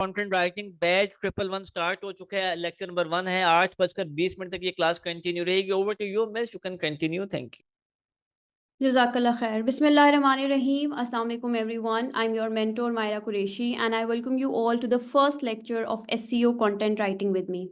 Content writing batch 111 start हो चुका है। लेक्चर नंबर 1 है। 8:20 तक ये क्लास कंटिन्यू रहेगी। Over to you miss, you can continue. Thank you. Jazakallah khair. Bismillahirrahmanirrahim. Assalamu alaikum everyone. I'm your mentor Myra Qureshi and I welcome you all to the first lecture of SEO content writing with me.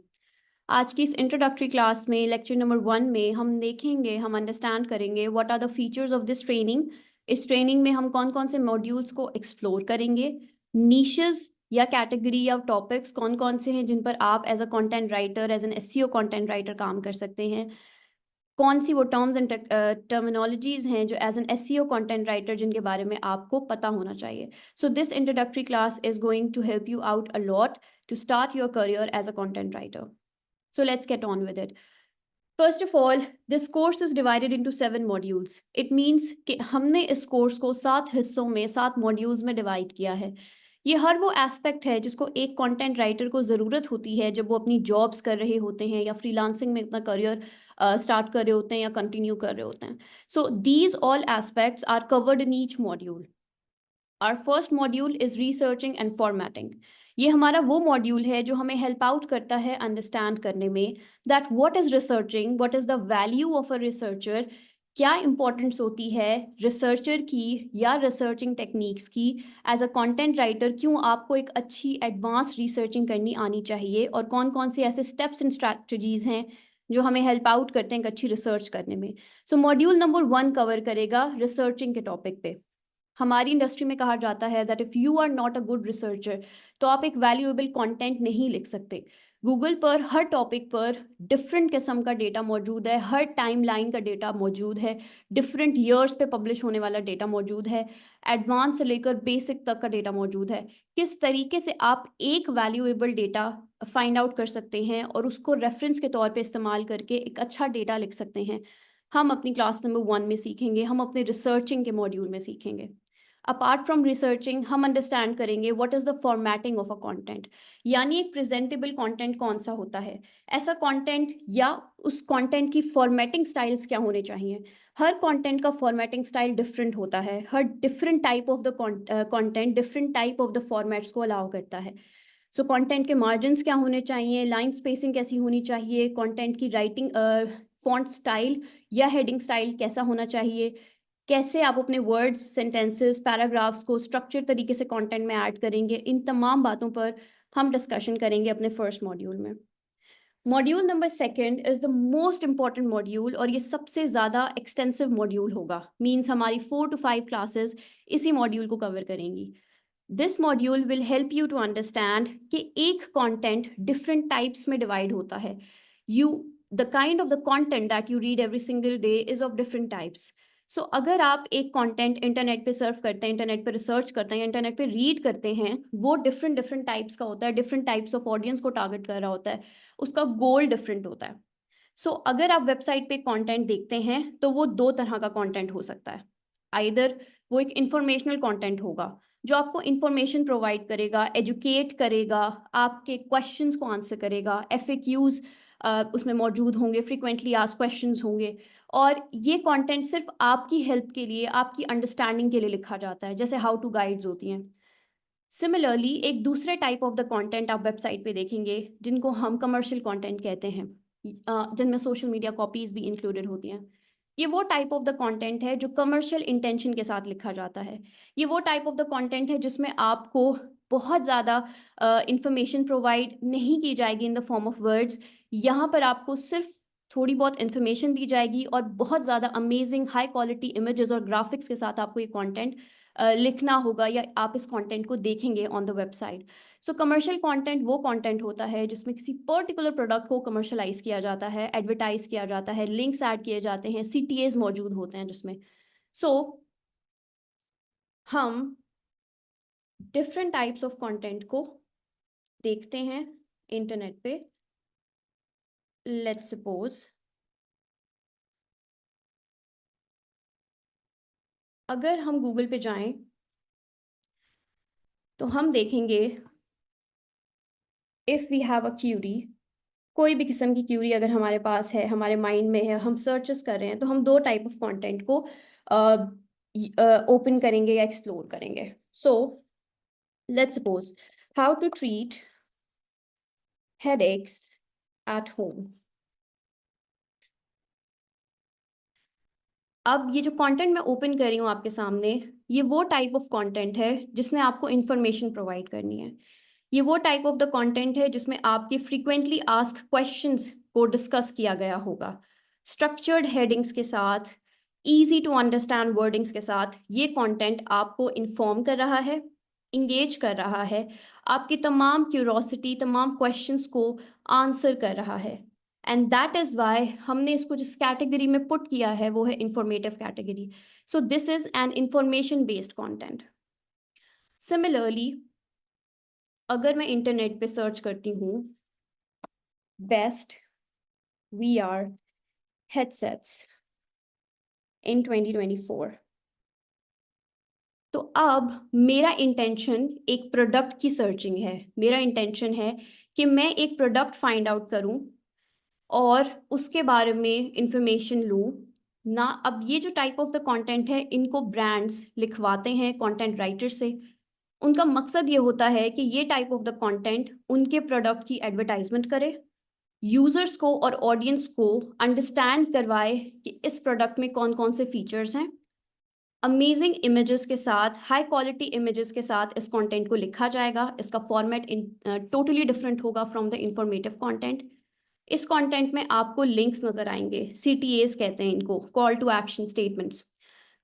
आज की इस introductory class में lecture number 1 में हम देखेंगे, हम understand करेंगे what are the features of this training. इस ट्रेनिंग में हम कौन कौन से मॉड्यूल्स को एक्सप्लोर करेंगे, नीशेस या कैटेगरी या टॉपिक्स कौन कौन से हैं जिन पर आप as a content writer, as an SEO content writer काम कर सकते हैं, कौन सी वो टर्म्स एंड टर्मिनोलॉजीज हैं जो as an SEO content writer जिनके बारे में आपको पता होना चाहिए। So this introductory class is going to help you out a lot to start your career as a content writer. So let's get on with it. First of all, this course is divided into 7 modules. It means कि हमने इस course को 7 हिस्सों में 7 modules में divide किया है. ये हर वो एस्पेक्ट है जिसको एक कंटेंट राइटर को ज़रूरत होती है जब वो अपनी जॉब्स कर रहे होते हैं या फ्रीलांसिंग में अपना करियर स्टार्ट कर रहे होते हैं या कंटिन्यू कर रहे होते हैं. So these all aspects are covered in each module. Our first module is researching and formatting. ये हमारा वो मॉड्यूल है जो हमें हेल्प आउट करता है अंडरस्टैंड करने में that what is researching, what is the value of a researcher, क्या इंपॉर्टेंस होती है रिसर्चर की या रिसर्चिंग टेक्निक्स की. एज अ कंटेंट राइटर क्यों आपको एक अच्छी एडवांस रिसर्चिंग करनी आनी चाहिए और कौन कौन से ऐसे स्टेप्स एंड स्ट्रैटेजीज हैं जो हमें हेल्प आउट करते हैं एक अच्छी रिसर्च करने में. सो मॉड्यूल नंबर 1 कवर करेगा रिसर्चिंग के टॉपिक पे. हमारी इंडस्ट्री में कहा जाता है that if you are not a good researcher तो आप एक वैल्यूएबल कंटेंट नहीं लिख सकते. गूगल पर हर टॉपिक पर डिफरेंट किस्म का डेटा मौजूद है, हर टाइमलाइन का डेटा मौजूद है, डिफरेंट ईयर्स पे पब्लिश होने वाला डेटा मौजूद है, एडवांस से लेकर बेसिक तक का डेटा मौजूद है. किस तरीके से आप एक वैल्यूएबल डेटा फाइंड आउट कर सकते हैं और उसको रेफरेंस के तौर पे इस्तेमाल करके एक अच्छा डेटा लिख सकते हैं, हम अपनी क्लास नंबर 1 में सीखेंगे, हम अपने रिसर्चिंग के मॉड्यूल में सीखेंगे. अपार्ट फ्रॉम रिसर्चिंग हम अंडरस्टैंड करेंगे what is the formatting of a content, यानी एक प्रेजेंटेबल कंटेंट कौन सा होता है, ऐसा कंटेंट या उस कंटेंट की फॉर्मेटिंग स्टाइल्स क्या होने चाहिए. हर कंटेंट का फॉर्मेटिंग स्टाइल डिफरेंट होता है, हर different type of the content different type of the formats को अलाउ करता है. सो कंटेंट के मार्जिन्स क्या होने चाहिए, लाइन स्पेसिंग कैसी होनी चाहिए, कंटेंट की राइटिंग फॉन्ट स्टाइल या हेडिंग स्टाइल कैसा होना चाहिए, कैसे आप अपने वर्ड्स, सेंटेंसेस, पैराग्राफ्स को स्ट्रक्चर तरीके से कंटेंट में ऐड करेंगे, इन तमाम बातों पर हम डिस्कशन करेंगे अपने फर्स्ट मॉड्यूल में. Module number 2 is the most important module और ये सबसे ज़्यादा एक्सटेंसिव मॉड्यूल होगा. मीन्स हमारी 4 to 5 क्लासेस इसी मॉड्यूल को कवर करेंगी. This module will help you to understand कि एक कंटेंट डिफरेंट टाइप्स में डिवाइड होता है. You the kind of the content that you read every single day is of different types. So अगर आप एक कंटेंट इंटरनेट पे सर्फ करते हैं, इंटरनेट पे रिसर्च करते हैं या इंटरनेट पे रीड करते हैं, वो डिफरेंट डिफरेंट टाइप्स का होता है, डिफरेंट टाइप्स ऑफ ऑडियंस को टारगेट कर रहा होता है, उसका गोल डिफरेंट होता है. सो अगर आप वेबसाइट पे कंटेंट देखते हैं तो वो 2 तरह का कंटेंट हो सकता है. आइदर वो एक इंफॉर्मेशनल कंटेंट होगा जो आपको इंफॉर्मेशन प्रोवाइड करेगा, एजुकेट करेगा, आपके क्वेश्चंस को आंसर करेगा, एफएक्यूज उसमें मौजूद होंगे, फ्रीक्वेंटली आस्क्ड क्वेश्चंस होंगे, और ये कंटेंट सिर्फ आपकी हेल्प के लिए, आपकी अंडरस्टैंडिंग के लिए लिखा जाता है, जैसे हाउ टू गाइड्स होती हैं. सिमिलरली एक दूसरे टाइप ऑफ द कंटेंट आप वेबसाइट पे देखेंगे जिनको हम कमर्शियल कंटेंट कहते हैं, जिनमें सोशल मीडिया कॉपीज भी इंक्लूडेड होती हैं. ये वो टाइप ऑफ द कंटेंट है जो कमर्शियल इंटेंशन के साथ लिखा जाता है. ये वो टाइप ऑफ द कंटेंट है जिसमें आपको बहुत ज़्यादा इंफॉर्मेशन प्रोवाइड नहीं की जाएगी in the form of words. यहाँ पर आपको सिर्फ थोड़ी बहुत इन्फॉर्मेशन दी जाएगी और बहुत ज़्यादा अमेजिंग हाई क्वालिटी इमेजेस और ग्राफिक्स के साथ आपको ये कंटेंट लिखना होगा या आप इस कंटेंट को देखेंगे on the website. So commercial content वो कंटेंट होता है जिसमें किसी पर्टिकुलर प्रोडक्ट को कमर्शलाइज किया जाता है, एडवर्टाइज किया जाता है, लिंक्स ऐड किए जाते हैं, सीटीएस मौजूद होते हैं जिसमें. सो हम डिफरेंट टाइप्स ऑफ कंटेंट को देखते हैं इंटरनेट पे. लेट्स सपोज अगर हम गूगल पे जाएं तो हम देखेंगे if we have a query, कोई भी किस्म की क्यूरी अगर हमारे पास है, हमारे माइंड में है, हम सर्चेस कर रहे हैं, तो हम 2 टाइप ऑफ कंटेंट को ओपन करेंगे या एक्सप्लोर करेंगे. So let's suppose how to treat headaches at home. अब ये जो कंटेंट मैं ओपन कर रही हूँ आपके सामने, ये वो टाइप ऑफ कंटेंट है जिसमें आपको इंफॉर्मेशन प्रोवाइड करनी है। ये वो टाइप ऑफ द कंटेंट है जिसमें आपके फ्रीक्वेंटली आस्क क्वेश्चंस को डिस्कस किया गया होगा। स्ट्रक्चर्ड हेडिंग्स के साथ, इजी टू अंडरस्टैंड वर्डिंग्स के साथ ये कंटेंट आपको इन्फॉर्म कर रहा है, इंगेज कर रहा है, आपकी तमाम क्यूरोसिटी, तमाम क्वेश्चंस को आंसर कर रहा है। एंड दैट इज़ वाई हमने इसको जिस कैटेगरी में पुट किया है वो है informative category. So this is an information based content. Similarly अगर मैं इंटरनेट पे सर्च करती हूँ बेस्ट VR headsets in 2024, तो अब मेरा इंटेंशन एक प्रोडक्ट की सर्चिंग है। मेरा इंटेंशन है कि मैं एक प्रोडक्ट फाइंड आउट करूं और उसके बारे में इंफॉर्मेशन लूं ना। अब ये जो टाइप ऑफ द कंटेंट है, इनको ब्रांड्स लिखवाते हैं कंटेंट राइटर से। उनका मकसद ये होता है कि ये टाइप ऑफ द कंटेंट उनके प्रोडक्ट की एडवर्टाइजमेंट करे, यूजर्स को और ऑडियंस को अंडरस्टैंड करवाए कि इस प्रोडक्ट में कौन कौन से फीचर्स हैं। अमेजिंग इमेजेस के साथ, हाई क्वालिटी इमेजेस के साथ इस कंटेंट को लिखा जाएगा। इसका फॉर्मेट टोटली डिफरेंट होगा फ्रॉम द इंफॉर्मेटिव कंटेंट। इस कंटेंट में आपको लिंक्स नजर आएंगे, CTAs कहते हैं इनको, call to action statements.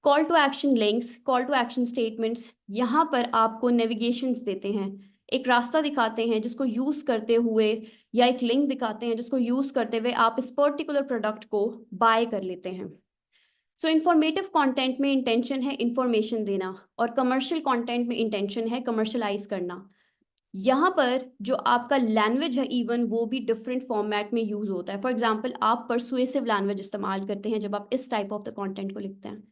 Call to action links, call to action statements यहाँ पर आपको नेविगेशंस देते हैं, एक रास्ता दिखाते हैं जिसको यूज करते हुए, या एक लिंक दिखाते हैं जिसको यूज करते हुए आप इस पर्टिकुलर प्रोडक्ट को बाय कर लेते हैं। सो इंफॉर्मेटिव कंटेंट में इंटेंशन है इंफॉर्मेशन देना, और कमर्शियल कंटेंट में इंटेंशन है कमर्शलाइज करना। यहाँ पर जो आपका लैंग्वेज है इवन वो भी डिफरेंट फॉर्मेट में यूज होता है। फॉर एग्जाम्पल आप परसुएसिव लैंग्वेज इस्तेमाल करते हैं जब आप इस टाइप ऑफ द कंटेंट को लिखते हैं।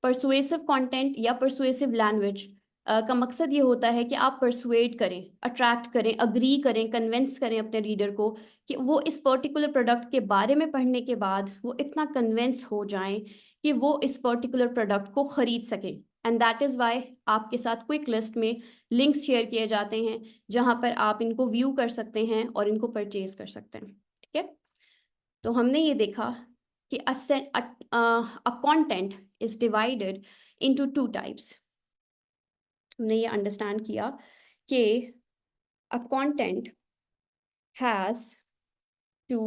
परसुएसिव कंटेंट या परसुएसिव लैंग्वेज का मकसद ये होता है कि आप परसुएड करें, अट्रैक्ट करें, अग्री करें, कन्विंस करें अपने रीडर को कि वो इस पर्टिकुलर प्रोडक्ट के बारे में पढ़ने के बाद वो इतना कन्विंस हो जाएं कि वो इस पर्टिकुलर प्रोडक्ट को खरीद सकें। एंड दैट इज़ वाई आपके साथ क्विक लिस्ट में लिंक्स शेयर किए जाते हैं जहाँ पर आप इनको व्यू कर सकते हैं और इनको परचेज कर सकते हैं। ठीक है, तो हमने ये देखा कि a content is divided into two types. हमने ये अंडरस्टैंड किया कि a content has two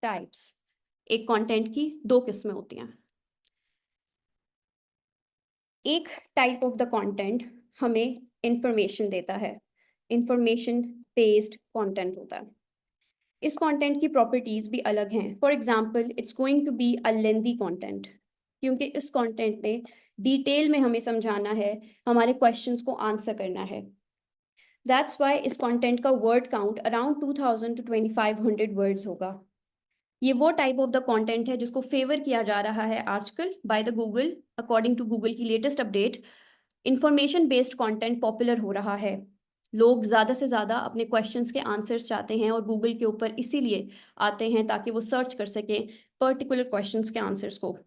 types. एक कंटेंट की दो किस्में होती हैं। एक टाइप ऑफ द कंटेंट हमें इंफॉर्मेशन देता है, इंफॉर्मेशन बेस्ड कंटेंट होता है। इस कंटेंट की प्रॉपर्टीज भी अलग हैं। For example it's going to be a lengthy content, क्योंकि इस कंटेंट में डिटेल में हमें समझाना है, हमारे क्वेश्चंस को आंसर करना है। दैट्स वाई इस कंटेंट का word count around 2000 to 2500 words होगा। ये वो टाइप ऑफ द कंटेंट है जिसको फेवर किया जा रहा है आजकल by the Google. According to Google की latest update, information based content popular हो रहा है। लोग ज़्यादा से ज़्यादा अपने क्वेश्चंस के आंसर्स चाहते हैं और गूगल के ऊपर इसीलिए आते हैं ताकि वो सर्च कर सकें पर्टिकुलर क्वेश्चंस के आंसर्स को।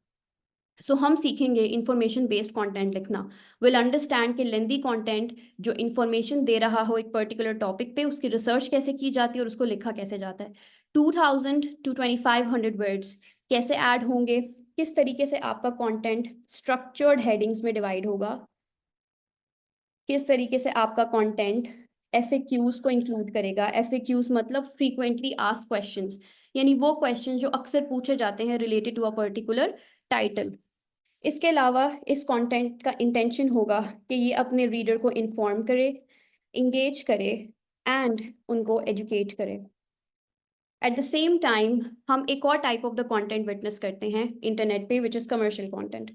सो हम सीखेंगे इंफॉर्मेशन बेस्ड कंटेंट लिखना। विल अंडरस्टैंड कि लेंदी कंटेंट जो इंफॉर्मेशन दे रहा हो एक पर्टिकुलर टॉपिक पे, उसकी रिसर्च कैसे की जाती है और उसको लिखा कैसे जाता है। 2000 to 2500 वर्ड्स कैसे ऐड होंगे, किस तरीके से आपका कंटेंट स्ट्रक्चर्ड हेडिंग्स में डिवाइड होगा, किस तरीके से आपका कंटेंट FAQs को इंक्लूड करेगा। FAQs मतलब फ्रीक्वेंटली आस्क्ड क्वेश्चंस, यानी वो क्वेश्चन जो अक्सर पूछे जाते हैं related to a particular title. इसके अलावा इस कंटेंट का इंटेंशन होगा कि ये अपने रीडर को इन्फॉर्म करे, इंगेज करे एंड उनको एजुकेट करे। एट द सेम टाइम हम एक और type of the content witness करते हैं इंटरनेट पे, which is commercial content.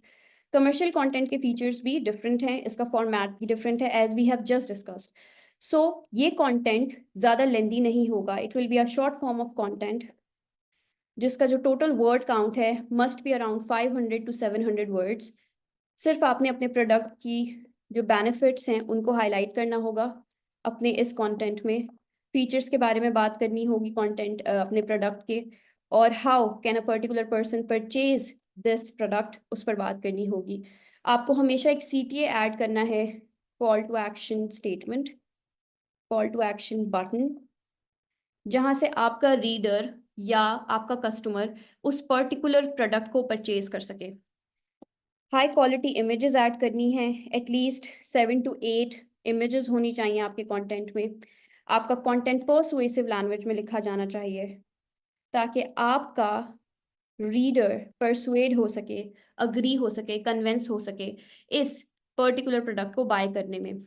Commercial content के फीचर्स भी डिफरेंट हैं, इसका फॉर्मेट भी डिफरेंट है, as we have just discussed. So ये कंटेंट ज़्यादा लेंदी नहीं होगा, it will be a short form of content जिसका जो टोटल वर्ड काउंट है must be around 500 to 700 words. सिर्फ आपने अपने प्रोडक्ट की जो बेनिफिट्स हैं उनको हाईलाइट करना होगा अपने इस कंटेंट में, फीचर्स के बारे में बात करनी होगी कंटेंट अपने प्रोडक्ट के, और how can a particular person purchase this product उस पर बात करनी होगी। आपको हमेशा एक CTA ऐड करना है, call to action statement. Call to action button, जहां से आपका रीडर या आपका कस्टमर उस पर्टिकुलर प्रोडक्ट को परचेज कर सके। हाई क्वालिटी इमेजेस ऐड करनी है, एटलीस्ट 7 to 8 इमेजेस होनी चाहिए आपके कंटेंट में। आपका कंटेंट पर्सुएसिव लैंग्वेज में लिखा जाना चाहिए ताकि आपका रीडर परसुएड हो सके, अग्री हो सके, कन्विंस हो सके इस पर्टिकुलर प्रोडक्ट को बाय करने में।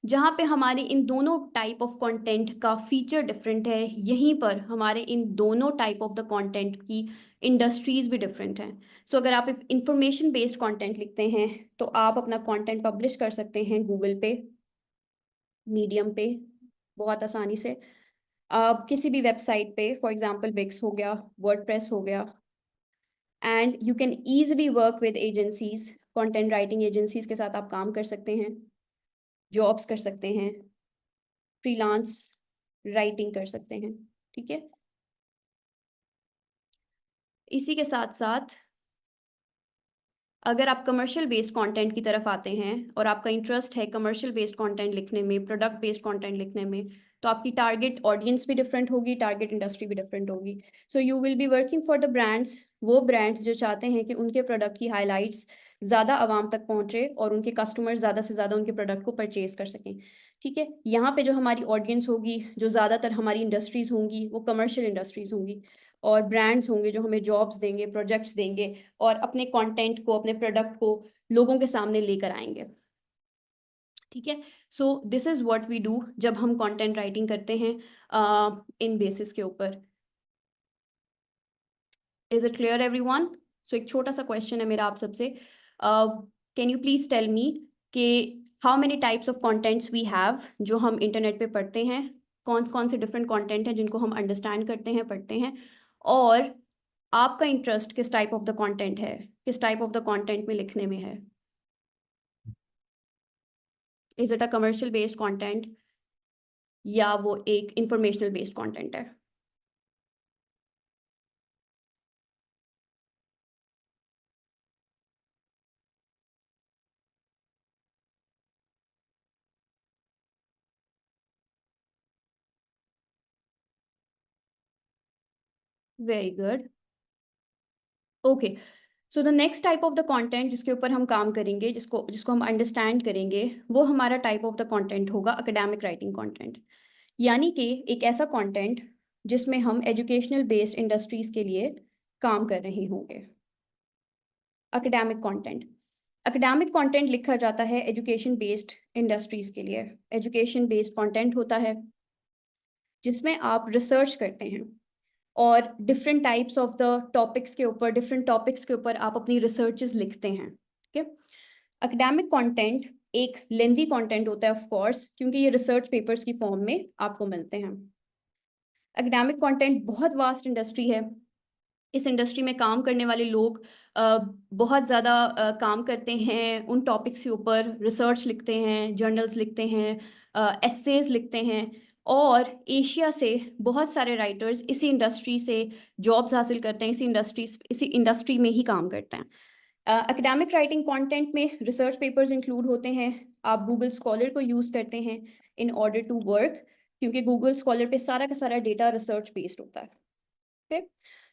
जहाँ पे हमारे इन दोनों टाइप ऑफ कंटेंट का फीचर डिफरेंट है, यहीं पर हमारे इन दोनों टाइप ऑफ द कंटेंट की इंडस्ट्रीज भी डिफरेंट हैं। सो अगर आप इंफॉर्मेशन बेस्ड कंटेंट लिखते हैं तो आप अपना कंटेंट पब्लिश कर सकते हैं गूगल पे, मीडियम पे बहुत आसानी से, आप किसी भी वेबसाइट पे, फॉर एग्जांपल विक्स हो गया, वर्डप्रेस हो गया, and you can easily work with agencies, content writing agencies के साथ आप काम कर सकते हैं, जॉब्स कर सकते हैं, फ्रीलांस राइटिंग कर सकते हैं। ठीक है, इसी के साथ साथ अगर आप कमर्शियल बेस्ड कंटेंट की तरफ आते हैं और आपका इंटरेस्ट है कमर्शियल बेस्ड कंटेंट लिखने में, प्रोडक्ट बेस्ड कंटेंट लिखने में, तो आपकी टारगेट ऑडियंस भी डिफरेंट होगी, टारगेट इंडस्ट्री भी डिफरेंट होगी। So you will be working for the brands, वो ब्रांड्स जो चाहते हैं कि उनके प्रोडक्ट की हाईलाइट्स ज़्यादा आवाम तक पहुँचे और उनके कस्टमर ज़्यादा से ज़्यादा उनके प्रोडक्ट को परचेज कर सकें। ठीक है, यहाँ पे जो हमारी ऑडियंस होगी, जो ज़्यादातर हमारी इंडस्ट्रीज़ होंगी, वो कमर्शियल इंडस्ट्रीज़ होंगी, और ब्रांड्स होंगे जो हमें जॉब्स देंगे, प्रोजेक्ट्स देंगे और अपने कंटेंट को, अपने प्रोडक्ट को लोगों के सामने लेकर आएंगे। ठीक है, so this is what we do जब हम कंटेंट राइटिंग करते हैं इन बेसिस के ऊपर। Is it clear everyone? So एक छोटा सा क्वेश्चन है मेरा आप सबसे, can you please tell me कि how many types of contents we have जो हम इंटरनेट पे पढ़ते हैं, कौन कौन से डिफरेंट कंटेंट हैं जिनको हम अंडरस्टैंड करते हैं, पढ़ते हैं, और आपका इंटरेस्ट किस टाइप ऑफ द कंटेंट है, किस टाइप ऑफ द कंटेंट में लिखने में है? Is it a commercial based content या वो एक इंफॉर्मेशनल बेस्ड कंटेंट है? Very good, okay. So the next type of the content जिसके ऊपर हम काम करेंगे, जिसको जिसको हम अंडरस्टैंड करेंगे, वो हमारा टाइप ऑफ द कंटेंट होगा एकेडमिक राइटिंग कंटेंट, यानी कि एक ऐसा कंटेंट जिसमें हम एजुकेशनल बेस्ड इंडस्ट्रीज के लिए काम कर रहे होंगे। एकेडमिक कंटेंट, एकेडमिक कंटेंट लिखा जाता है एजुकेशन बेस्ड इंडस्ट्रीज के लिए। एजुकेशन बेस्ड कंटेंट होता है जिसमें आप रिसर्च करते हैं और different types of the topics के ऊपर, डिफरेंट टॉपिक्स के ऊपर आप अपनी रिसर्चेस लिखते हैं। ठीक है, एकेडमिक कंटेंट एक लेंथी कंटेंट होता है ऑफ कोर्स, क्योंकि ये रिसर्च पेपर्स की फॉर्म में आपको मिलते हैं। एकेडमिक कंटेंट बहुत वास्ट इंडस्ट्री है, इस इंडस्ट्री में काम करने वाले लोग बहुत ज़्यादा काम करते हैं उन टॉपिक्स के ऊपर, रिसर्च लिखते हैं, जर्नल्स लिखते हैं, एसेज लिखते हैं, और एशिया से बहुत सारे राइटर्स इसी इंडस्ट्री से जॉब्स हासिल करते हैं, इसी इंडस्ट्री में ही काम करते हैं। एकेडमिक राइटिंग कंटेंट में रिसर्च पेपर्स इंक्लूड होते हैं। आप गूगल स्कॉलर को यूज़ करते हैं इन ऑर्डर टू वर्क, क्योंकि गूगल स्कॉलर पे सारा का सारा डेटा रिसर्च बेस्ड होता है। ओके,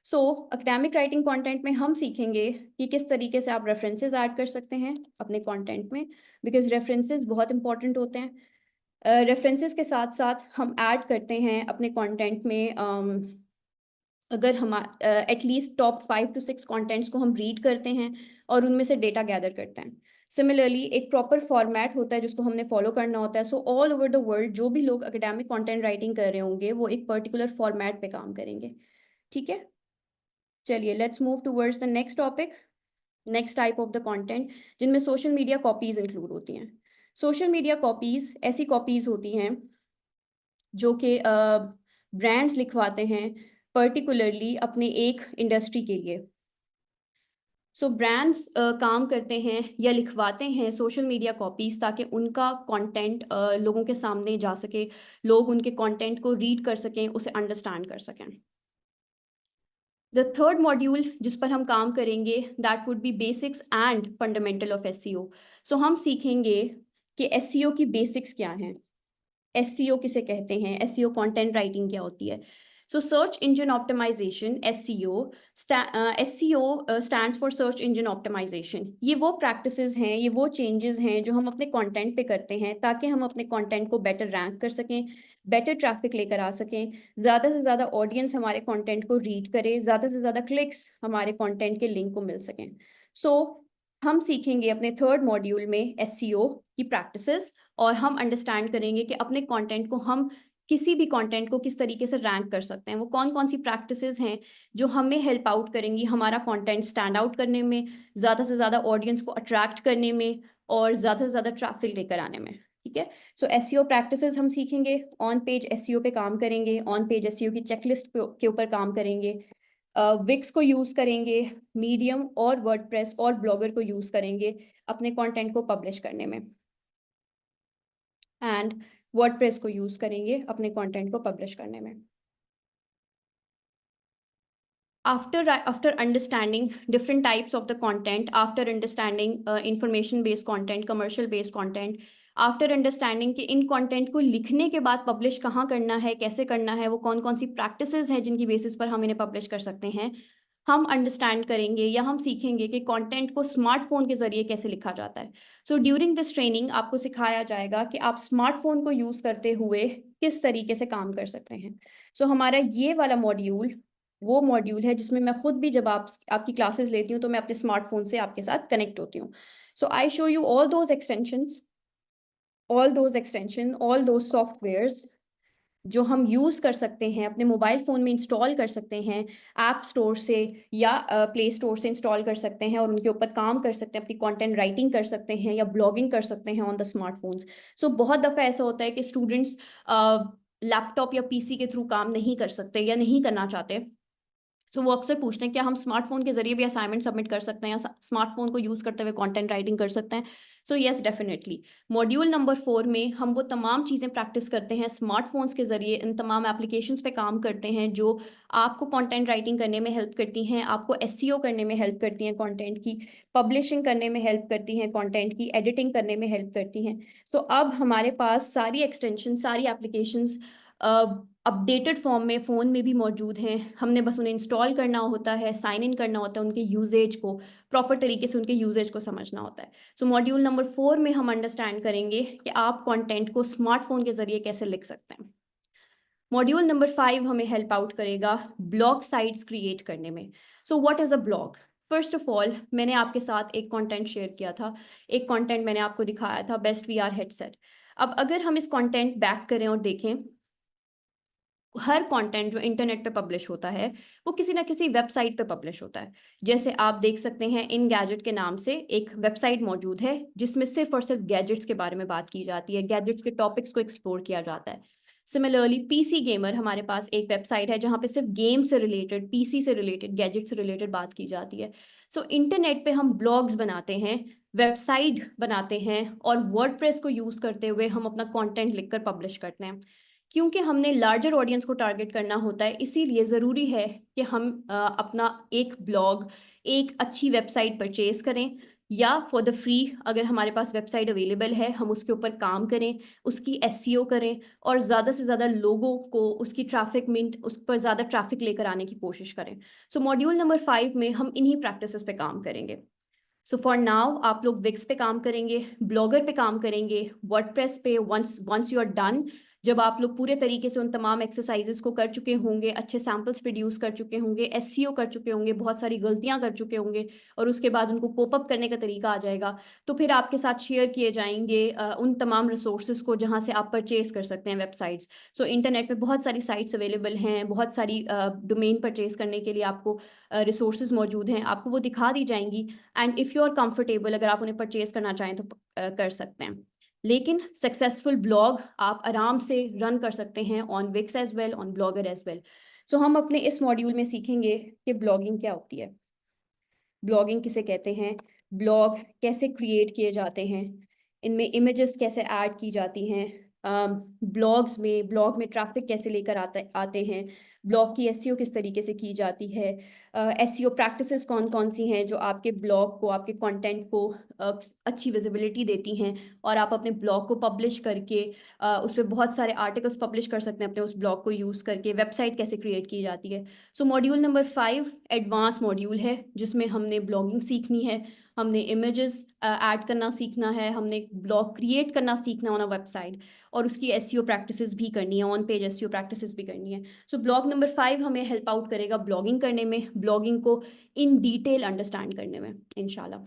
सो एकेडमिक राइटिंग कंटेंट में हम सीखेंगे कि किस तरीके से आप रेफरेंसेस ऐड कर सकते हैं अपने कंटेंट में, बिकॉज रेफरेंसेस बहुत इंपॉर्टेंट होते हैं। रेफरेंसेस के साथ साथ हम ऐड करते हैं अपने कंटेंट में, अगर हम एटलीस्ट टॉप 5 to 6 कंटेंट्स को हम रीड करते हैं और उनमें से डेटा गैदर करते हैं। सिमिलरली एक प्रॉपर फॉर्मेट होता है जिसको हमने फॉलो करना होता है। So all over the world जो भी लोग एकेडमिक कंटेंट राइटिंग कर रहे होंगे वो एक पर्टिकुलर फॉर्मेट पे काम करेंगे। ठीक है, चलिए let's move towards the next topic, next type of the content, जिनमें सोशल मीडिया कॉपीज इंक्लूड होती हैं। सोशल मीडिया कॉपीज ऐसी कॉपीज होती हैं जो कि ब्रांड्स लिखवाते हैं पर्टिकुलरली अपने एक इंडस्ट्री के लिए। सो ब्रांड्स काम करते हैं या लिखवाते हैं सोशल मीडिया कॉपीज ताकि उनका कंटेंट लोगों के सामने जा सके, लोग उनके कंटेंट को रीड कर सकें, उसे अंडरस्टैंड कर सकें। द थर्ड मॉड्यूल जिस पर हम काम करेंगे that would be basics and fundamental of SEO. So हम सीखेंगे कि एसईओ की बेसिक्स क्या हैं, SEO किसे कहते हैं, SEO कंटेंट राइटिंग क्या होती है। So search engine optimization, SEO stands for search engine optimization. ये वो प्रैक्टिसेस हैं, ये वो चेंजेस हैं जो हम अपने कंटेंट पे करते हैं ताकि हम अपने कंटेंट को बेटर रैंक कर सकें, बेटर ट्रैफिक लेकर आ सकें, ज़्यादा से ज़्यादा ऑडियंस हमारे कंटेंट को रीड करे, ज़्यादा से ज़्यादा क्लिक्स हमारे कंटेंट के लिंक को मिल सकें। सो हम सीखेंगे अपने थर्ड मॉड्यूल में SEO की प्रैक्टिसेस, और हम अंडरस्टैंड करेंगे कि अपने कंटेंट को हम किसी भी कंटेंट को किस तरीके से रैंक कर सकते हैं, वो कौन कौन सी प्रैक्टिसेस हैं जो हमें हेल्प आउट करेंगी हमारा कंटेंट स्टैंड आउट करने में, ज़्यादा से ज़्यादा ऑडियंस को अट्रैक्ट करने में और ज़्यादा से ज़्यादा ट्रैफिक लेकर आने में। ठीक है, सो SEO प्रैक्टिसेस हम सीखेंगे, ऑन पेज SEO पे काम करेंगे, ऑन पेज SEO की चेकलिस्ट के ऊपर काम करेंगे, विक्स को यूज़ करेंगे, मीडियम और वर्डप्रेस और ब्लॉगर को यूज़ करेंगे अपने कंटेंट को पब्लिश करने में, एंड वर्डप्रेस को यूज़ करेंगे अपने कंटेंट को पब्लिश करने में। After understanding different types of the content, after understanding information based content, commercial based content, after understanding कि इन कंटेंट को लिखने के बाद पब्लिश कहाँ करना है, कैसे करना है, वो कौन कौन सी प्रैक्टिसेस हैं जिनकी बेसिस पर हम इन्हें पब्लिश कर सकते हैं, हम अंडरस्टैंड करेंगे या हम सीखेंगे कि कंटेंट को स्मार्टफोन के ज़रिए कैसे लिखा जाता है। सो ड्यूरिंग दिस ट्रेनिंग आपको सिखाया जाएगा कि आप स्मार्टफोन को यूज़ करते हुए किस तरीके से काम कर सकते हैं। सो हमारा ये वाला मॉड्यूल वो मॉड्यूल है जिसमें मैं खुद भी जब आपकी क्लासेस लेती हूँ तो मैं अपने स्मार्टफोन से आपके साथ कनेक्ट होती हूँ। So I show you all those softwares जो हम यूज़ कर सकते हैं, अपने मोबाइल फ़ोन में इंस्टॉल कर सकते हैं, ऐप स्टोर से या प्ले स्टोर से इंस्टॉल कर सकते हैं और उनके ऊपर काम कर सकते हैं, अपनी कंटेंट राइटिंग कर सकते हैं या ब्लॉगिंग कर सकते हैं ऑन द स्मार्टफोन्स। सो बहुत दफ़ा ऐसा होता है कि स्टूडेंट्स लैपटॉप या पीसी के थ्रू काम नहीं कर सकते या नहीं करना चाहते, सो वो अक्सर पूछते हैं क्या हम स्मार्टफोन के जरिए भी असाइनमेंट सबमिट कर सकते हैं या स्मार्टफोन को यूज़ करते हुए कंटेंट राइटिंग कर सकते हैं। So yes, definitely module number 4 में हम वो तमाम चीज़ें प्रैक्टिस करते हैं स्मार्टफोन्स के जरिए, इन तमाम एप्लीकेशंस पे काम करते हैं जो आपको कंटेंट राइटिंग करने में हेल्प करती हैं, आपको SEO करने में हेल्प करती हैं, कंटेंट की पब्लिशिंग करने में हेल्प करती हैं, कंटेंट की एडिटिंग करने में हेल्प करती हैं। सो अब हमारे पास सारी एक्सटेंशन, सारी एप्लीकेशंस अपडेटेड फॉर्म में फ़ोन में भी मौजूद हैं। हमने बस उन्हें इंस्टॉल करना होता है, साइन इन करना होता है, उनके यूजेज को प्रॉपर तरीके से उनके यूजेज को समझना होता है। सो मॉड्यूल नंबर 4 में हम अंडरस्टैंड करेंगे कि आप कंटेंट को स्मार्टफोन के ज़रिए कैसे लिख सकते हैं। मॉड्यूल नंबर 5 हमें हेल्प आउट करेगा ब्लॉग साइट्स क्रिएट करने में। So what is a blog? First of all मैंने आपके साथ एक कंटेंट शेयर किया था, एक कंटेंट मैंने आपको दिखाया था, बेस्ट VR हेडसेट। अब अगर हम इस कंटेंट बैक करें और देखें, हर कंटेंट जो इंटरनेट पे पब्लिश होता है वो किसी ना किसी वेबसाइट पे पब्लिश होता है। जैसे आप देख सकते हैं, इन गैजेट के नाम से एक वेबसाइट मौजूद है जिसमें सिर्फ और सिर्फ गैजेट्स के बारे में बात की जाती है, गैजेट्स के टॉपिक्स को एक्सप्लोर किया जाता है। सिमिलरली PC गेमर, हमारे पास एक वेबसाइट है जहाँ पे सिर्फ गेम से रिलेटेड, PC से रिलेटेड, गैजेट से रिलेटेड बात की जाती है। सो इंटरनेट पे हम ब्लॉग्स बनाते हैं, वेबसाइट बनाते हैं और वर्डप्रेस को यूज़ करते हुए हम अपना कंटेंट लिखकर पब्लिश करते हैं। क्योंकि हमने लार्जर ऑडियंस को टारगेट करना होता है, इसीलिए ज़रूरी है कि हम अपना एक ब्लॉग, एक अच्छी वेबसाइट परचेज़ करें या फॉर द फ्री, अगर हमारे पास वेबसाइट अवेलेबल है, हम उसके ऊपर काम करें, उसकी SEO करें और ज़्यादा से ज़्यादा लोगों को उसकी उस पर ज़्यादा ट्रैफिक लेकर आने की कोशिश करें। सो मॉड्यूल नंबर 5 में हम इन्हीं प्रैक्टिसेस पे काम करेंगे। सो फॉर नाउ आप लोग विक्स पे काम करेंगे, ब्लॉगर पे काम करेंगे, वर्डप्रेस पे। वंस यू आर डन, जब आप लोग पूरे तरीके से उन तमाम एक्सरसाइजेस को कर चुके होंगे, अच्छे सैम्पल्स प्रोड्यूस कर चुके होंगे, SEO कर चुके होंगे, बहुत सारी गलतियां कर चुके होंगे और उसके बाद उनको पोप अप करने का तरीका आ जाएगा, तो फिर आपके साथ शेयर किए जाएंगे उन तमाम रिसोर्सेज को जहां से आप परचेज कर सकते हैं वेबसाइट्स। सो इंटरनेट पे बहुत सारी साइट्स अवेलेबल हैं, बहुत सारी डोमेन परचेज करने के लिए आपको रिसोर्सेज मौजूद हैं, आपको वो दिखा दी जाएंगी। And if you are comfortable, अगर आप उन्हें परचेज करना चाहें तो कर सकते हैं। लेकिन सक्सेसफुल ब्लॉग आप आराम से रन कर सकते हैं on Wix as well, on Blogger as well. So हम अपने इस मॉड्यूल में सीखेंगे कि ब्लॉगिंग क्या होती है, ब्लॉगिंग किसे कहते हैं, ब्लॉग कैसे क्रिएट किए जाते हैं, इनमें इमेजेस कैसे ऐड की जाती हैं, ब्लॉग में ट्रैफिक कैसे लेकर आते हैं, ब्लॉग की एसईओ किस तरीके से की जाती है, एसईओ प्रैक्टिसेस कौन-कौन सी हैं जो आपके ब्लॉग को, आपके कंटेंट को अच्छी विजिबिलिटी देती हैं और आप अपने ब्लॉग को पब्लिश करके उस पे बहुत सारे आर्टिकल्स पब्लिश कर सकते हैं अपने उस ब्लॉग को यूज़ करके। वेबसाइट कैसे क्रिएट की जाती है। सो मॉड्यूल नंबर 5 एडवांस मॉड्यूल है जिसमें हमने ब्लॉगिंग सीखनी है, हमने इमेजेस ऐड करना सीखना है, हमने ब्लॉग क्रिएट करना सीखना ऑन अ वेबसाइट और उसकी एसईओ प्रैक्टिसेस भी करनी है, ऑन पेज एसईओ प्रैक्टिसेस भी करनी है। सो ब्लॉग नंबर 5 हमें हेल्प आउट करेगा ब्लॉगिंग करने में, ब्लॉगिंग को इन डिटेल अंडरस्टैंड करने में इंशाल्लाह।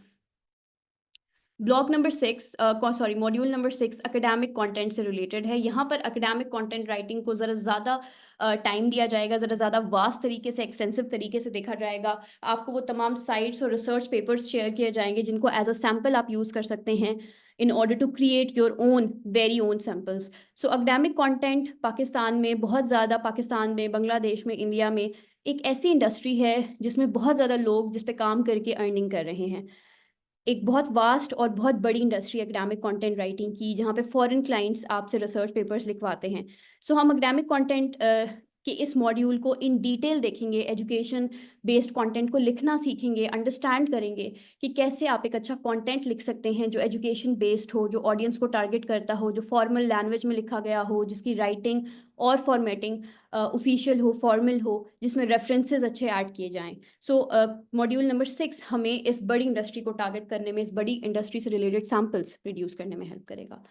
मॉड्यूल नंबर 6 एकेडमिक कंटेंट से रिलेटेड है। यहाँ पर एकेडमिक कंटेंट राइटिंग को ज़रा ज़्यादा टाइम दिया जाएगा, ज़रा ज़्यादा वास्ट तरीके से, एक्सटेंसिव तरीके से देखा जाएगा। आपको वो तमाम साइट्स और रिसर्च पेपर्स शेयर किए जाएंगे जिनको एज अ सैम्पल आप यूज़ कर सकते हैं in order to create your own very own samples. So academic content Pakistan में बहुत ज़्यादा, पाकिस्तान में, बांग्लादेश में, इंडिया में एक ऐसी इंडस्ट्री है जिसमें बहुत ज़्यादा लोग जिस पे काम करके अर्निंग कर रहे हैं। एक बहुत वास्ट और बहुत बड़ी इंडस्ट्री एकेडमिक कंटेंट राइटिंग की, जहाँ पे फॉरेन क्लाइंट्स आपसे रिसर्च पेपर्स लिखवाते हैं। सो हम एकेडमिक कंटेंट के इस मॉड्यूल को इन डिटेल देखेंगे, एजुकेशन बेस्ड कंटेंट को लिखना सीखेंगे, अंडरस्टैंड करेंगे कि कैसे आप एक अच्छा कंटेंट लिख सकते हैं जो एजुकेशन बेस्ड हो, जो ऑडियंस को टारगेट करता हो, जो फॉर्मल लैंग्वेज में लिखा गया हो, जिसकी राइटिंग और फॉर्मेटिंग ऑफिशियल हो, फॉर्मल हो, जिसमें रेफरेंसेस अच्छे ऐड किए जाएँ। सो मॉड्यूल नंबर 6 हमें इस बड़ी इंडस्ट्री को टारगेट करने में, इस बड़ी इंडस्ट्री से रिलेटेड सैम्पल्स प्रोड्यूस करने में हेल्प करेगा।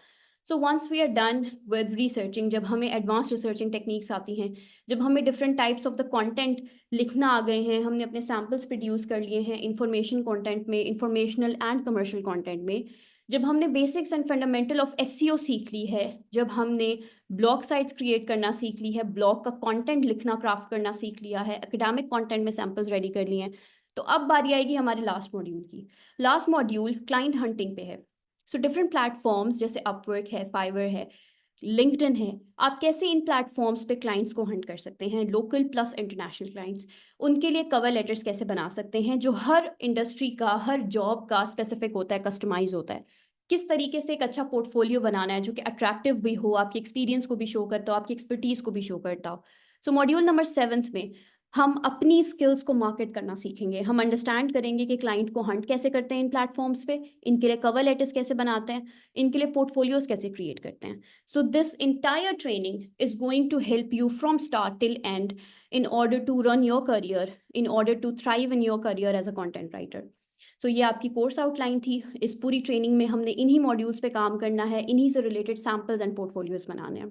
So once we are done with researching, जब हमें एडवांस रिसर्चिंग टेक्निक्स आती हैं, जब हमें different types of the content लिखना आ गए हैं, हमने अपने सैम्पल्स प्रोड्यूस कर लिए हैं इंफॉर्मेशन कंटेंट में, इंफॉर्मेशनल एंड कमर्शियल कंटेंट में, जब हमने basics and fundamental of SEO सीख ली है, जब हमने ब्लॉग साइट्स क्रिएट करना सीख ली है, ब्लॉग का कंटेंट लिखना, क्राफ्ट करना सीख लिया है, एकेडमिक कंटेंट में सैम्पल्स रेडी कर लिए हैं, तो अब बारी आएगी हमारे लास्ट मॉड्यूल की। लास्ट मॉड्यूल क्लाइंट हंटिंग पे है। सो डिफरेंट प्लेटफॉर्म्स जैसे अपवर्क है, फाइवर है, लिंक्डइन है, आप कैसे इन प्लेटफॉर्म्स पे क्लाइंट्स को हंट कर सकते हैं, लोकल प्लस इंटरनेशनल क्लाइंट्स, उनके लिए कवर लेटर्स कैसे बना सकते हैं जो हर इंडस्ट्री का, हर जॉब का स्पेसिफिक होता है, कस्टमाइज होता है। किस तरीके से एक अच्छा पोर्टफोलियो बनाना है जो कि अट्रैक्टिव भी हो, आपकी एक्सपीरियंस को भी शो करता हो, आपकी एक्सपर्टीज को भी शो करता हो। सो मॉड्यूल नंबर 7 में हम अपनी स्किल्स को मार्केट करना सीखेंगे। हम अंडरस्टैंड करेंगे कि क्लाइंट को हंट कैसे करते हैं इन प्लेटफॉर्म्स पे, इनके लिए कवर लेटर्स कैसे बनाते हैं, इनके लिए पोर्टफोलियोज कैसे क्रिएट करते हैं। So this entire training is going to help you from start till end in order to run your career, in order to thrive in your career as a content writer. सो ये आपकी course outline थी। इस पूरी training में हमने इन्हीं modules पे काम करना है, इन्हीं से रिलेटेड सैम्पल्स एंड पोर्टफोलियोज बनाने हैं।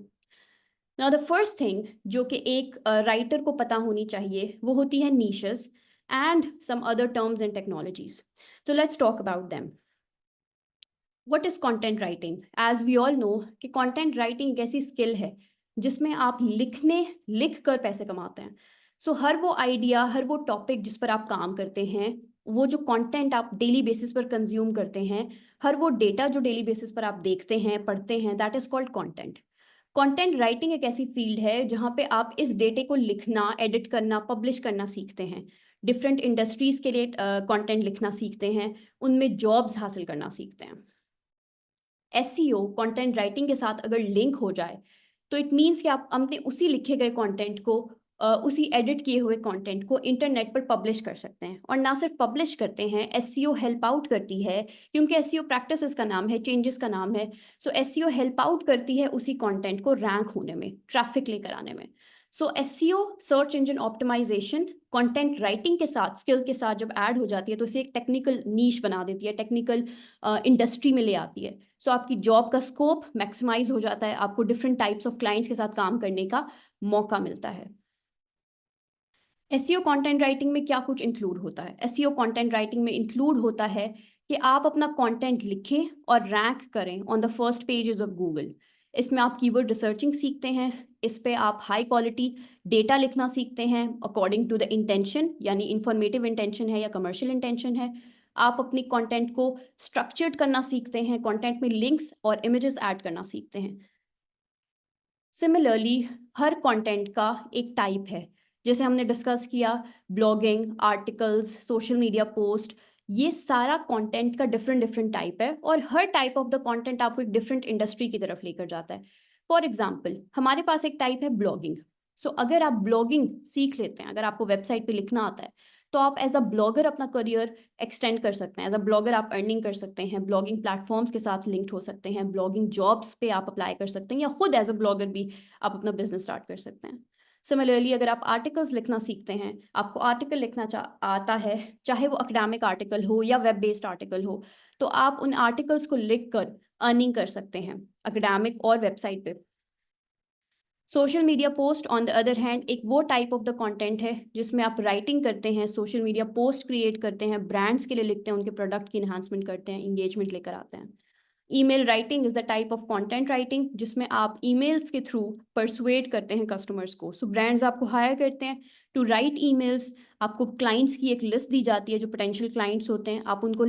नाउ द फर्स्ट थिंग जो कि एक राइटर को पता होनी चाहिए वो होती है niches and some other terms and technologies. So let's talk about them. What is content writing? As we all know कि कंटेंट राइटिंग एक ऐसी स्किल है जिसमें आप लिख कर पैसे कमाते हैं। सो हर वो आइडिया, हर वो टॉपिक जिस पर आप काम करते हैं, वो जो कंटेंट आप डेली बेसिस पर कंज्यूम करते हैं, हर वो डेटा जो डेली बेसिस पर आप देखते हैं, पढ़ते हैं, that is called content. Content writing एक ऐसी फील्ड है जहाँ पे आप इस डेटे को लिखना, एडिट करना, पब्लिश करना सीखते हैं। डिफरेंट इंडस्ट्रीज के लिए कंटेंट लिखना सीखते हैं, उनमें जॉब्स हासिल करना सीखते हैं। एसईओ कंटेंट राइटिंग के साथ अगर लिंक हो जाए तो इट मीन्स कि आप अपने उसी लिखे गए कंटेंट को, उसी एडिट किए हुए कंटेंट को इंटरनेट पर पब्लिश कर सकते हैं। और ना सिर्फ पब्लिश करते हैं, एसईओ हेल्प आउट करती है, क्योंकि एसईओ प्रैक्टिसेस का नाम है, चेंजेस का नाम है। सो एसईओ हेल्प आउट करती है उसी कंटेंट को रैंक होने में, ट्रैफिक लेकर आने में। So SEO, search engine optimization, content writing के साथ, स्किल के साथ जब ऐड हो जाती है तो इसे एक टेक्निकल नीश बना देती है, टेक्निकल इंडस्ट्री में ले आती है। सो आपकी जॉब का स्कोप मैक्सिमाइज हो जाता है, आपको डिफरेंट टाइप्स ऑफ क्लाइंट्स के साथ काम करने का मौका मिलता है। एसईओ कंटेंट राइटिंग में क्या कुछ इंक्लूड होता है? एसईओ कंटेंट राइटिंग में इंक्लूड होता है कि आप अपना कंटेंट लिखें और रैंक करें on the first pages of Google. इसमें आप कीवर्ड रिसर्चिंग सीखते हैं, इस पे आप हाई क्वालिटी डेटा लिखना सीखते हैं अकॉर्डिंग टू द इंटेंशन, यानी इंफॉर्मेटिव इंटेंशन है या कमर्शियल इंटेंशन है। आप अपनी कंटेंट को स्ट्रक्चर्ड करना सीखते हैं, कंटेंट में लिंक्स और इमेजेस ऐड करना सीखते हैं। सिमिलरली हर कंटेंट का एक टाइप है, जैसे हमने डिस्कस किया blogging, articles, social media post, ये सारा कंटेंट का डिफरेंट डिफरेंट टाइप है और हर टाइप ऑफ द कंटेंट आपको एक डिफरेंट इंडस्ट्री की तरफ लेकर जाता है। फॉर एग्जाम्पल हमारे पास एक टाइप है ब्लॉगिंग। सो अगर आप ब्लॉगिंग सीख लेते हैं, अगर आपको वेबसाइट पे लिखना आता है, तो आप एज अ ब्लॉगर अपना करियर एक्सटेंड कर सकते हैं। एज अ ब्लॉगर आप अर्निंग कर सकते हैं, ब्लॉगिंग प्लेटफॉर्म्स के साथ लिंक्ड हो सकते हैं, ब्लॉगिंग जॉब्स पे आप अप्लाई कर सकते हैं, या खुद एज अ ब्लॉगर भी आप अपना बिजनेस स्टार्ट कर सकते हैं। सिमिलरली अगर आप आर्टिकल्स लिखना सीखते हैं, आपको आर्टिकल लिखना आता है, चाहे वो अकेडमिक आर्टिकल हो या वेब बेस्ड आर्टिकल हो, तो आप उन आर्टिकल्स को लिख कर अर्निंग कर सकते हैं अकेडमिक और वेबसाइट पे। Social media post on the other hand एक वो टाइप ऑफ द कंटेंट है जिसमें आप राइटिंग करते हैं, सोशल मीडिया पोस्ट क्रिएट करते हैं, ब्रांड्स के लिए लिखते हैं, उनके प्रोडक्ट की इन्हांसमेंट करते हैं, इंगेजमेंट लेकर आते हैं। Email writing is the type of content writing जिसमें आप ईमेल्स के थ्रू परसुएट करते हैं कस्टमर्स को। सो ब्रांड्स आपको हायर करते हैं टू राइट ईमेल्स, आपको क्लाइंट्स की एक लिस्ट दी जाती है जो पोटेंशियल क्लाइंट्स होते हैं, आप उनको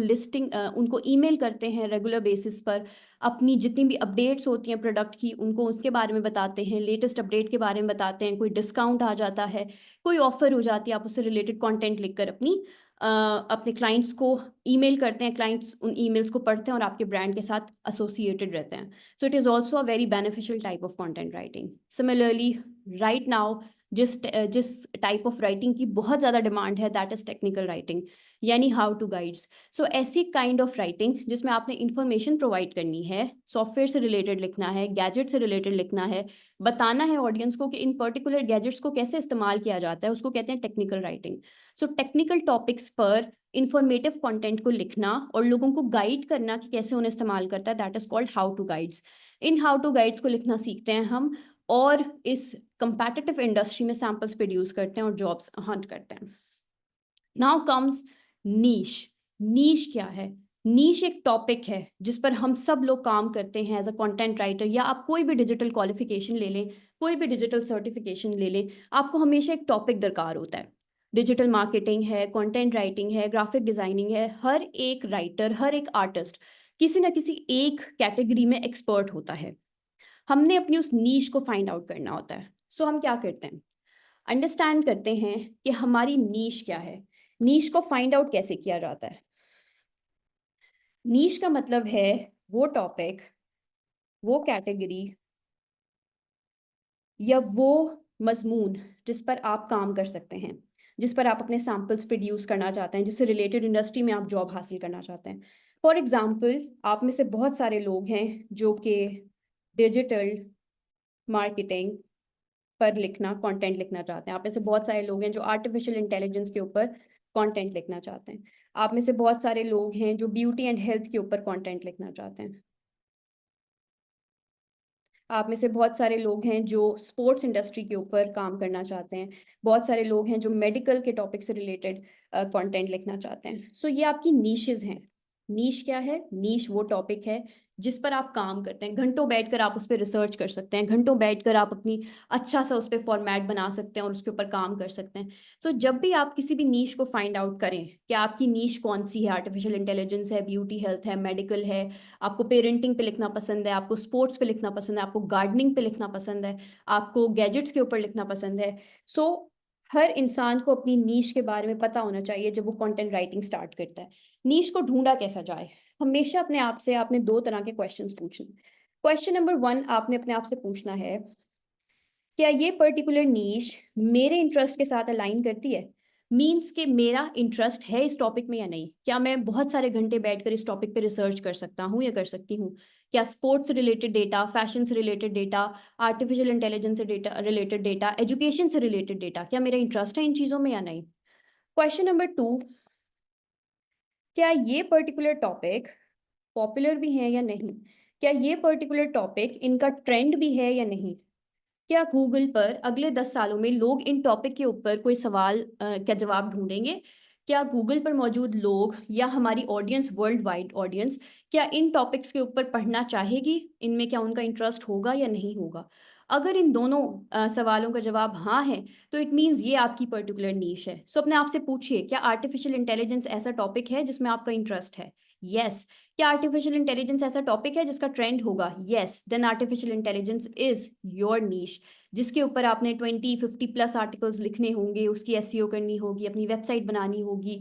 उनको ईमेल करते हैं रेगुलर बेसिस पर, अपनी जितनी भी अपडेट्स होती हैं प्रोडक्ट की उनको उसके बारे में बताते हैं, लेटेस्ट अपडेट के बारे में बताते हैं, कोई डिस्काउंट आ जाता है, कोई ऑफर हो जाती है, आप उससे रिलेटेड कंटेंट लिखकर अपने क्लाइंट्स को ईमेल करते हैं, क्लाइंट्स उन ईमेल्स को पढ़ते हैं और आपके ब्रांड के साथ एसोसिएटेड रहते हैं। So it is also a very beneficial type of content writing. Similarly right now जिस टाइप ऑफ राइटिंग की बहुत ज़्यादा डिमांड है दैट इज़ टेक्निकल राइटिंग, यानी हाउ टू गाइड्स। सो ऐसी काइंड ऑफ राइटिंग जिसमें आपने इंफॉर्मेशन प्रोवाइड करनी है, सॉफ्टवेयर से रिलेटेड लिखना है, गैजेट से रिलेटेड लिखना है, बताना है ऑडियंस को कि इन पर्टिकुलर गैजेट्स को कैसे इस्तेमाल किया जाता है, उसको कहते हैं technical writing. So technical topics पर इंफॉर्मेटिव कंटेंट को लिखना और लोगों को गाइड करना कि कैसे उन्हें इस्तेमाल करता है, that is called how to guides. इन हाउ टू गाइड्स को लिखना सीखते हैं हम और इस कंपेटिटिव इंडस्ट्री में सैंपल्स प्रोड्यूस करते हैं और जॉब्स हंट करते हैं। नाउ कम्स नीश। नीश क्या है? नीश एक टॉपिक है जिस पर हम सब लोग काम करते हैं एज अ कंटेंट राइटर, या आप कोई भी डिजिटल क्वालिफिकेशन ले लें, कोई भी डिजिटल सर्टिफिकेशन ले लें, आपको हमेशा एक टॉपिक दरकार होता है। डिजिटल मार्केटिंग है, कंटेंट राइटिंग है, ग्राफिक डिजाइनिंग है, हर एक राइटर, हर एक आर्टिस्ट किसी ना किसी एक कैटेगरी में एक्सपर्ट होता है। हमने अपनी उस नीश को फाइंड आउट करना होता है। सो हम क्या करते हैं, अंडरस्टैंड करते हैं कि हमारी नीश क्या है। नीश को फाइंड आउट कैसे किया जाता है? नीश का मतलब है वो टॉपिक, वो कैटेगरी या वो मजमून जिस पर आप काम कर सकते हैं, जिस पर आप अपने सैंपल्स प्रोड्यूस करना चाहते हैं, जिससे रिलेटेड इंडस्ट्री में आप जॉब हासिल करना चाहते हैं। फॉर एग्जाम्पल आप में से बहुत सारे लोग हैं जो कि डिजिटल मार्केटिंग पर लिखना, कंटेंट लिखना चाहते हैं। आप में से बहुत सारे लोग हैं जो आर्टिफिशियल इंटेलिजेंस के ऊपर कंटेंट लिखना चाहते हैं। आप में से बहुत सारे लोग हैं जो ब्यूटी एंड हेल्थ के ऊपर कंटेंट लिखना चाहते हैं। आप में से बहुत सारे लोग हैं जो स्पोर्ट्स इंडस्ट्री के ऊपर काम करना चाहते हैं। बहुत सारे लोग हैं जो मेडिकल के टॉपिक से रिलेटेड कंटेंट लिखना चाहते हैं। सो ये आपकी नीशेस हैं। नीश क्या है? नीश वो टॉपिक है जिस पर आप काम करते हैं, घंटों बैठकर आप उस पर रिसर्च कर सकते हैं, घंटों बैठकर आप अपनी अच्छा सा उस पर फॉर्मेट बना सकते हैं और उसके ऊपर काम कर सकते हैं। सो जब भी आप किसी भी नीश को फाइंड आउट करें कि आपकी नीश कौन सी है, आर्टिफिशियल इंटेलिजेंस है, ब्यूटी हेल्थ है, मेडिकल है, आपको पेरेंटिंग पे लिखना पसंद है, आपको स्पोर्ट्स पे लिखना पसंद है, आपको गार्डनिंग पे लिखना पसंद है, आपको गैजेट्स के ऊपर लिखना पसंद है। सो हर इंसान को अपनी नीश के बारे में पता होना चाहिए जब वो कंटेंट राइटिंग स्टार्ट करता है। नीश को ढूंढा कैसा जाए? हमेशा अपने आप से आपने दो तरह के क्वेश्चंस पूछने। क्वेश्चन नंबर 1 आपने अपने आप से पूछना है, क्या ये पर्टिकुलर नीश मेरे इंटरेस्ट के साथ अलाइन करती है? मीन्स कि मेरा इंटरेस्ट है इस टॉपिक में या नहीं। क्या मैं बहुत सारे घंटे बैठकर इस टॉपिक पे रिसर्च कर सकता हूँ या कर सकती हूँ? क्या स्पोर्ट्स से रिलेटेड डेटा, फैशन से रिलेटेड डेटा, आर्टिफिशियल इंटेलिजेंस से डेटा रिलेटेड डेटा, एजुकेशन से रिलेटेड डेटा, क्या मेरा इंटरेस्ट है इन चीज़ों में या नहीं? क्वेश्चन नंबर 2, क्या ये पर्टिकुलर टॉपिक पॉपुलर भी है या नहीं? क्या ये पर्टिकुलर टॉपिक इनका ट्रेंड भी है या नहीं? क्या गूगल पर अगले 10 सालों में लोग इन टॉपिक के ऊपर कोई सवाल का जवाब ढूंढेंगे? क्या गूगल पर मौजूद लोग या हमारी ऑडियंस, वर्ल्ड वाइड ऑडियंस, क्या इन टॉपिक्स के ऊपर पढ़ना चाहेगी? इनमें क्या उनका इंटरेस्ट होगा या नहीं होगा? अगर इन दोनों सवालों का जवाब हाँ है तो इट मीन्स ये आपकी पर्टिकुलर नीश है। सो अपने आप से पूछिए, क्या आर्टिफिशियल इंटेलिजेंस ऐसा टॉपिक है जिसमें आपका इंटरेस्ट है? यस। क्या आर्टिफिशियल इंटेलिजेंस ऐसा टॉपिक है जिसका ट्रेंड होगा? Yes. Then artificial intelligence is your niche, जिसके ऊपर आपने 20-50+ आर्टिकल्स लिखने होंगे, उसकी एसईओ करनी होगी, अपनी वेबसाइट बनानी होगी,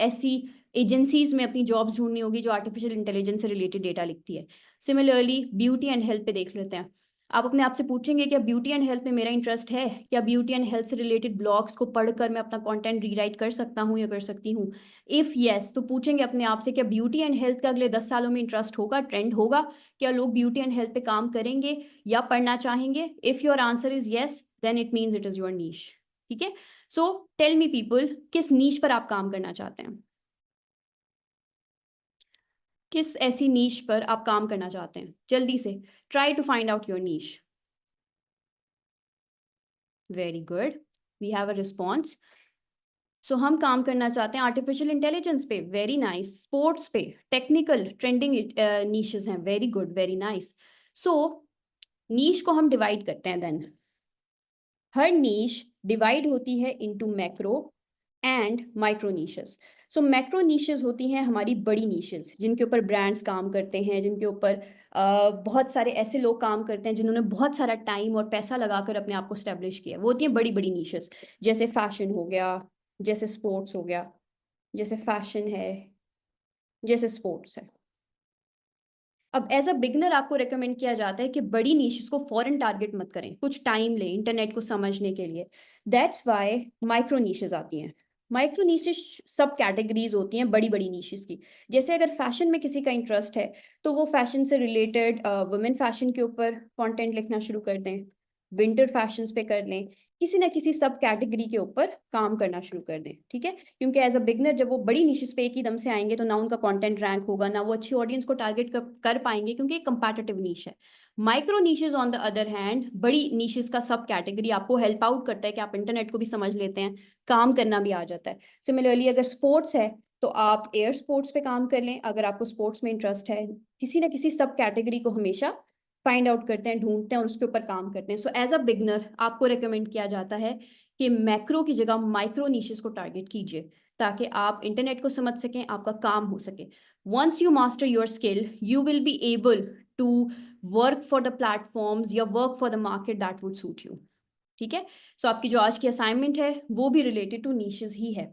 ऐसी एजेंसीज में अपनी जॉब्स ढूंढनी होगी जो आर्टिफिशियल इंटेलिजेंस से रिलेटेड डेटा लिखती है। सिमिलरली ब्यूटी एंड हेल्थ पे देख लेते हैं। आप अपने आप से पूछेंगे क्या ब्यूटी एंड हेल्थ में मेरा इंटरेस्ट है, क्या ब्यूटी एंड हेल्थ से रिलेटेड ब्लॉग्स को पढ़कर मैं अपना कंटेंट रीराइट कर सकता हूँ या कर सकती हूँ। इफ़ येस, तो पूछेंगे अपने आप से क्या ब्यूटी एंड हेल्थ का अगले 10 सालों में इंटरेस्ट होगा, ट्रेंड होगा, क्या लोग ब्यूटी एंड हेल्थ पे काम करेंगे या पढ़ना चाहेंगे। If your answer is yes, then it means it is your niche. ठीक है, सो टेल मी पीपल, किस नीश पर आप काम करना चाहते हैं, किस ऐसी नीश पर आप काम करना चाहते हैं, जल्दी से try to find out your niche. Very good, we have a response. So हम काम करना चाहते हैं आर्टिफिशियल इंटेलिजेंस पे, वेरी नाइस, स्पोर्ट्स पे, टेक्निकल ट्रेंडिंग नीशेस हैं, very good, very nice. So niche को हम डिवाइड करते हैं देन, हर नीश डिवाइड होती है into macro and micro niches. So macro niches होती हैं हमारी बड़ी नीशेस, जिनके ऊपर ब्रांड्स काम करते हैं, जिनके ऊपर बहुत सारे ऐसे लोग काम करते हैं जिन्होंने बहुत सारा टाइम और पैसा लगाकर अपने आप को स्टैब्लिश किया, वो होती हैं बड़ी बड़ी नीशेस। जैसे फैशन हो गया, जैसे स्पोर्ट्स हो गया, जैसे फैशन है, जैसे स्पोर्ट्स है। अब एज अ बिगनर आपको रेकमेंड किया जाता है कि बड़ी नीशेस को फॉरन टारगेट मत करें, कुछ टाइम लें इंटरनेट को समझने के लिए। दैट्स वाई माइक्रो नीशेस आती हैं। माइक्रो नीशेस सब कैटेगरीज होती हैं बड़ी बड़ी नीशेस की। जैसे अगर फैशन में किसी का इंटरेस्ट है तो वो फैशन से रिलेटेड वुमेन फैशन के ऊपर कंटेंट लिखना शुरू कर दें, विंटर फैशंस पे कर लें, किसी ना किसी सब कैटेगरी के ऊपर काम करना शुरू कर दें। ठीक है, क्योंकि एज अ बिगनर जब वो बड़ी निशेस पे एक ही दम से आएंगे तो ना उनका कंटेंट रैंक होगा, ना वो अच्छी ऑडियंस को टारगेट कर पाएंगे, क्योंकि एक कंपैटिटिव नीश है। Micro niches on the other hand, बड़ी नीशेस का सब कैटेगरी आपको हेल्प आउट करता है कि आप इंटरनेट को भी समझ लेते हैं, काम करना भी आ जाता है। सिमिलरली अगर स्पोर्ट्स है तो आप एयर स्पोर्ट्स पे काम कर लें, अगर आपको स्पोर्ट्स में इंटरेस्ट है, किसी ना किसी सब कैटेगरी को हमेशा फाइंड आउट करते हैं, ढूंढते हैं और उसके ऊपर काम करते हैं। सो एज अ बिगनर आपको रेकमेंड किया जाता है कि मैक्रो की जगह माइक्रो नीशेस को टारगेट कीजिए, ताकि आप इंटरनेट को समझ सकें, आपका काम हो सके। Once you master your skill, you will be able to work for the platforms या work for the market that would suit you. ठीक है, सो आपकी जो आज की असाइनमेंट है वो भी रिलेटेड टू नीशेस ही है।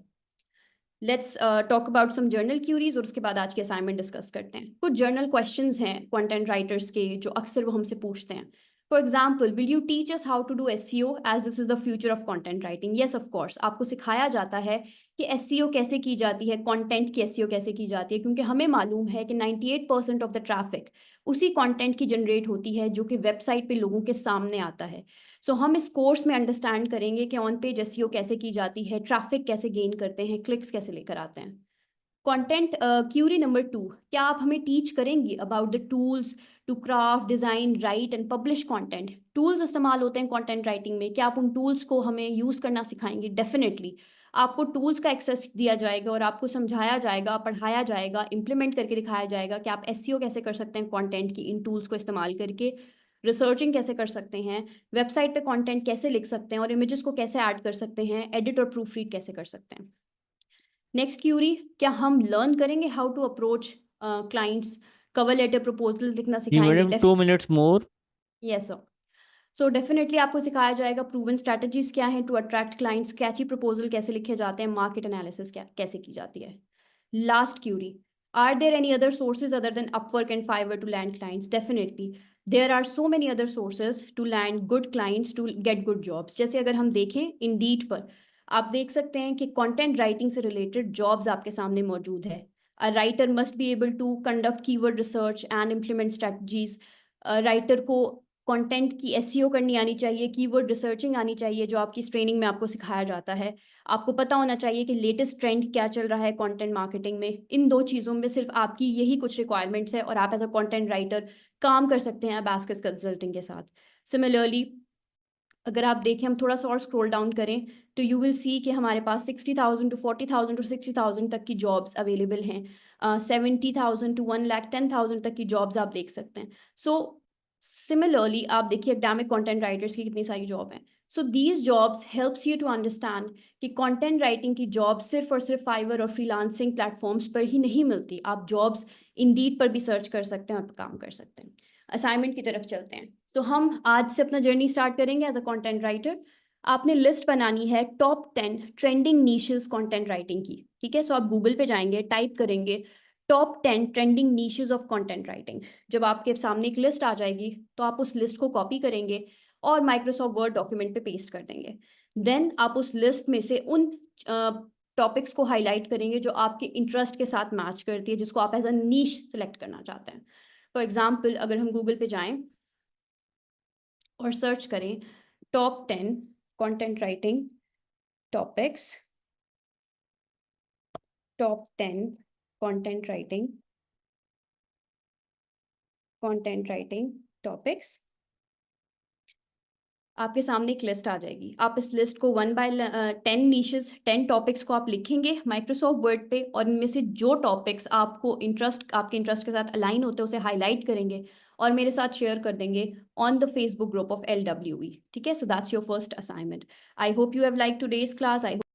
Let's talk about some general queries और उसके बाद आज की असाइनमेंट डिस्कस करते हैं। कुछ जर्नल क्वेश्चंस हैं कंटेंट राइटर्स के जो अक्सर वो हमसे पूछते हैं। For example, will you teach us how to do SEO as this is the future of content writing. Yes of course, आपको सिखाया जाता है कि एसईओ कैसे की जाती है, कंटेंट की एसईओ कैसे की जाती है, क्योंकि हमें मालूम है कि 98% ऑफ द ट्रैफिक उसी कंटेंट की जनरेट होती है जो कि वेबसाइट पे लोगों के सामने आता है। सो हम इस कोर्स में अंडरस्टैंड करेंगे कि ऑन पेज एसईओ कैसे की जाती है, ट्रैफिक कैसे गेन करते हैं, क्लिक्स कैसे लेकर आते हैं। कंटेंट क्यूरी नंबर 2, क्या आप हमें टीच करेंगी about the tools to craft, design, write and publish content. Tools इस्तेमाल होते हैं कंटेंट राइटिंग में, क्या आप उन टूल्स को हमें यूज करना सिखाएंगी। डेफिनेटली आपको टूल्स का एक्सेस दिया जाएगा और आपको समझाया जाएगा, पढ़ाया जाएगा, इंप्लीमेंट करके दिखाया जाएगा कि आप एसईओ कैसे कर सकते हैं कंटेंट की इन टूल्स को इस्तेमाल करके, रिसर्चिंग कैसे कर सकते हैं, वेबसाइट पे कंटेंट कैसे लिख सकते हैं और इमेजेस को कैसे ऐड कर सकते हैं, एडिट और प्रूफ रीड कैसे कर सकते हैं। नेक्स्ट क्यूरी, क्या हम लर्न करेंगे how to approach clients, cover letter proposal लिखना जी सिखाएंगे। Madam, 2 minutes more. Yes sir, so definitely आपको सिखाया जाएगा प्रूवन स्ट्रैटेजीज क्या हैं to attract clients, catchy proposal कैसे लिखे जाते हैं, मार्केट एनालिसिस क्या कैसे की जाती है। Last query, are there any other sources other than Upwork and Fiverr to land clients. Definitely there are so many other sources to land good clients, to get good jobs. जैसे अगर हम देखें Indeed पर, आप देख सकते हैं कि कंटेंट राइटिंग से रिलेटेड जॉब्स आपके सामने मौजूद है। A writer must be able to conduct keyword research and implement strategies. Writer को कंटेंट की एसईओ करनी आनी चाहिए, कीवर्ड रिसर्चिंग आनी चाहिए, जो आपकी ट्रेनिंग में आपको सिखाया जाता है। आपको पता होना चाहिए कि लेटेस्ट ट्रेंड क्या चल रहा है कंटेंट मार्केटिंग में। इन 2 चीज़ों में सिर्फ आपकी यही कुछ रिक्वायरमेंट्स है और आप एज अ कंटेंट राइटर काम कर सकते हैं अबास्कस कंसल्टिंग के साथ। सिमिलरली अगर आप देखें, हम थोड़ा सा और स्क्रॉल डाउन करें तो यू विल सी कि हमारे पास 60,000 टू 40,000 और 60,000 तक की जॉब्स अवेलेबल हैं। 70,000 टू 1,10,000 तक की जॉब्स आप देख सकते हैं। सो सिमिलरली आप देखिए एकेडमिक कंटेंट राइटर्स की कितनी सारी जॉब हैं। So these jobs helps you to understand कि कंटेंट राइटिंग की जॉब सिर्फ और सिर्फ फाइवर और फ्रीलांसिंग प्लेटफॉर्म्स पर ही नहीं मिलती। आप जॉब्स इंडीड पर भी सर्च कर सकते हैं और काम कर सकते हैं। असाइनमेंट की तरफ चलते हैं। तो हम आज से अपना जर्नी स्टार्ट करेंगे एज अ कंटेंट राइटर। आपने लिस्ट बनानी है top 10 trending niches content writing की। ठीक है, सो आप गूगल पे जाएंगे, टाइप करेंगे top 10 trending niches of content writing. जब आपके सामने एक लिस्ट आ जाएगी तो आप उस लिस्ट को कॉपी करेंगे और माइक्रोसॉफ्ट वर्ड डॉक्यूमेंट पे पेस्ट कर देंगे। देन आप उस लिस्ट में से उन टॉपिक्स को हाईलाइट करेंगे जो आपके इंटरेस्ट के साथ मैच करती है, जिसको आप एज अ नीश सेलेक्ट करना चाहते हैं। फॉर एग्जाम्पल, अगर हम गूगल पे जाएं और सर्च करें top 10 content writing topics, top 10 content writing topics, आपके सामने एक लिस्ट आ जाएगी। आप इस लिस्ट को 1/10 नीशेस 10 टॉपिक्स को आप लिखेंगे माइक्रोसॉफ्ट वर्ड पे, और इनमें से जो टॉपिक्स आपके इंटरेस्ट के साथ अलाइन होते हैं उसे हाईलाइट करेंगे और मेरे साथ शेयर कर देंगे on the Facebook group of LWE। ठीक है, so that's your first assignment. I hope you have like today's class. I